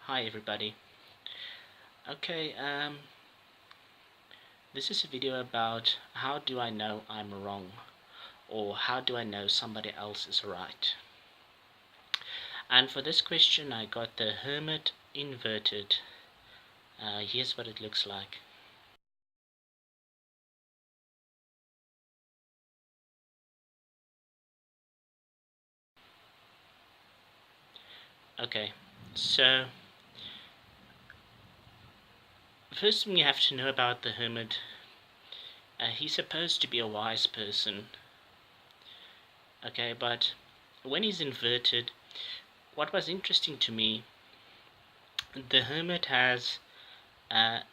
Hi everybody. Okay, this is a video about how do I know I'm wrong, or how do I know somebody else is right. And for this question I got the hermit inverted. Here's what it looks like. Okay, so first thing you have to know about the hermit, he's supposed to be a wise person. Okay, but when he's inverted, what was interesting to me, the hermit has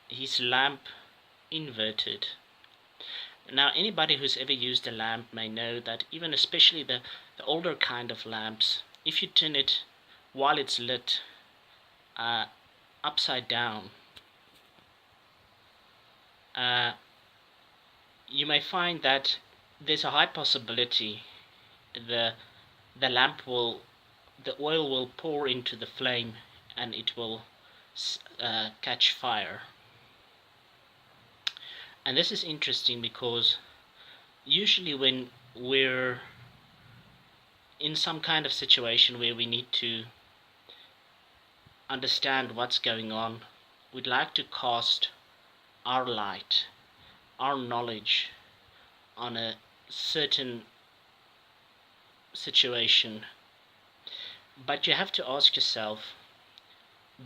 his lamp inverted. Now, anybody who's ever used a lamp may know that even especially the older kind of lamps, if you turn it while it's lit uh, upside down, uh, you may find that there's a high possibility the the oil will pour into the flame and it will catch fire. And this is interesting because usually when we're in some kind of situation where we need to understand what's going on, we'd like to cast our light, our knowledge on a certain situation. But you have to ask yourself,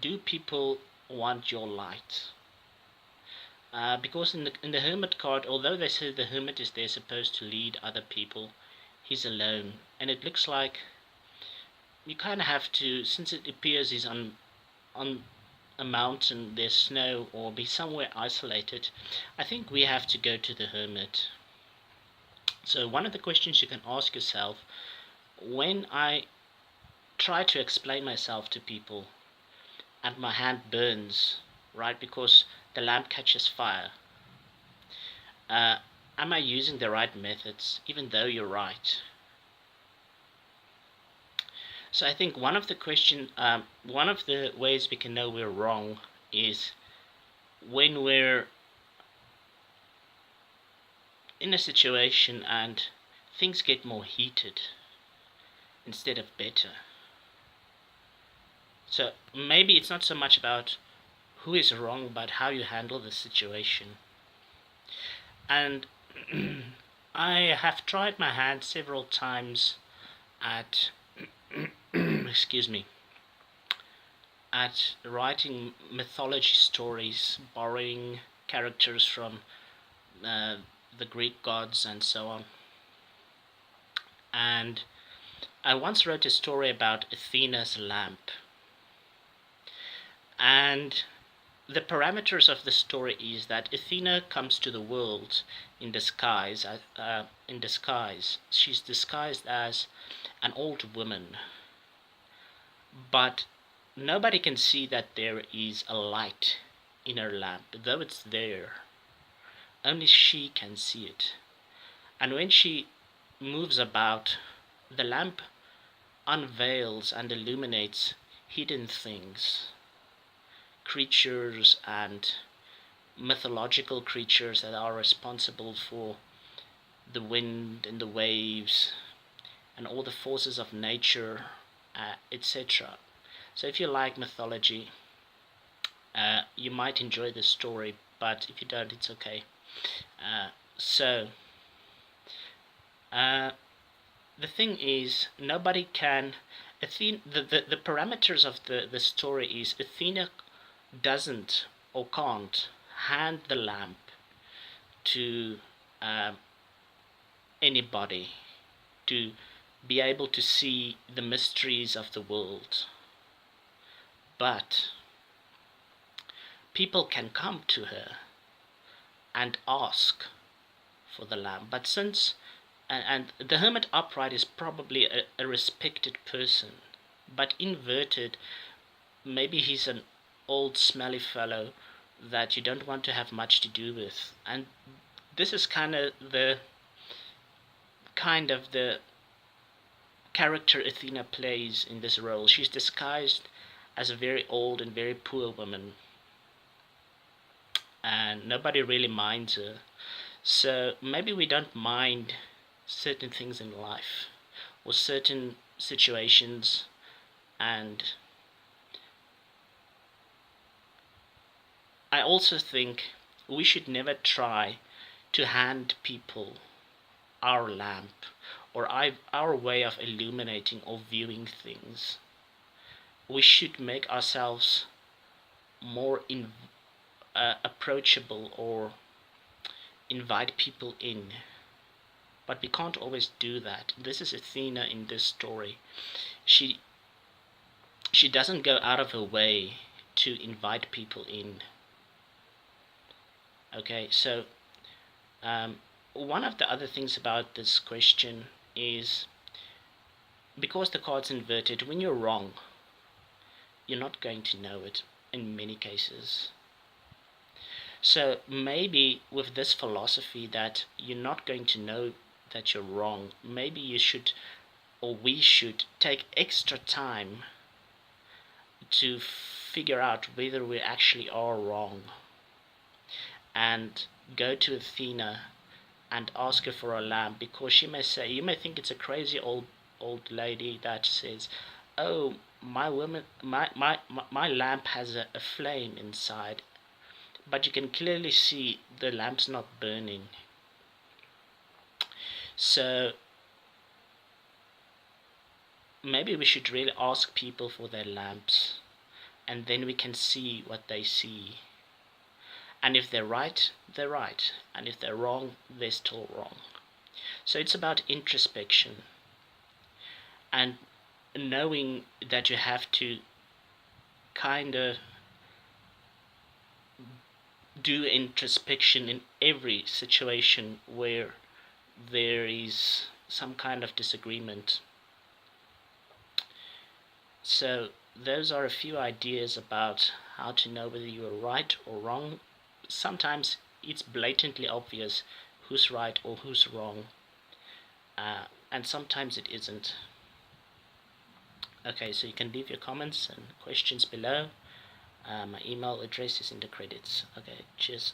do people want your light? Because in the hermit card, although they say the hermit is there supposed to lead other people, he's alone. And it looks like you kind of have to, since it appears he's on a mountain, there's snow, or be somewhere isolated, I think we have to go to the hermit. So one of the questions you can ask yourself, when I try to explain myself to people and my hand burns, right, because the lamp catches fire, uh, am I using the right methods, even though you're right? So I think one of the ways we can know we're wrong is when we're in a situation and things get more heated instead of better. So maybe it's not so much about who is wrong, but how you handle the situation. And I have tried my hand several times at excuse me, at writing mythology stories, borrowing characters from uh, the Greek gods and so on. And I once wrote a story about Athena's lamp. And the parameters of the story is that Athena comes to the world in disguise. She's disguised as an old woman, but nobody can see that there is a light in her lamp, though it's there. Only she can see it. And when she moves about, the lamp unveils and illuminates hidden things, creatures and mythological creatures that are responsible for the wind and the waves and all the forces of nature, etc. So if you like mythology, you might enjoy this story, but if you don't, it's okay. So the thing is, nobody can. The parameters of the story is Athena doesn't or can't hand the lamp to anybody to be able to see the mysteries of the world. But people can come to her and ask for the lamp. But since and the hermit upright is probably a respected person, but inverted, maybe he's an old smelly fellow that you don't want to have much to do with. And this is kind of the character Athena plays in this role. She's disguised as a very old and very poor woman, and nobody really minds her. So maybe we don't mind certain things in life or certain situations, and I also think we should never try to hand people our lamp or our way of illuminating or viewing things. We should make ourselves more approachable or invite people in. But we can't always do that. This is Athena in this story. She she doesn't go out of her way to invite people in. Okay, so one of the other things about this question is, because the card's inverted, when you're wrong, you're not going to know it in many cases. So maybe with this philosophy that you're not going to know that you're wrong, maybe you should, or we should, take extra time to figure out whether we actually are wrong, and go to Athena and ask her for a lamp, because she may say, you may think it's a crazy old lady that says, oh, my woman, my lamp has a flame inside, but you can clearly see the lamp's not burning. So maybe we should really ask people for their lamps, and then we can see what they see. And if they're right, they're right. And if they're wrong, they're still wrong. So it's about introspection and knowing that you have to kind of do introspection in every situation where there is some kind of disagreement. So those are a few ideas about how to know whether you are right or wrong. Sometimes it's blatantly obvious who's right or who's wrong, and sometimes it isn't. Okay, so you can leave your comments and questions below. My email address is in the credits. Okay, cheers.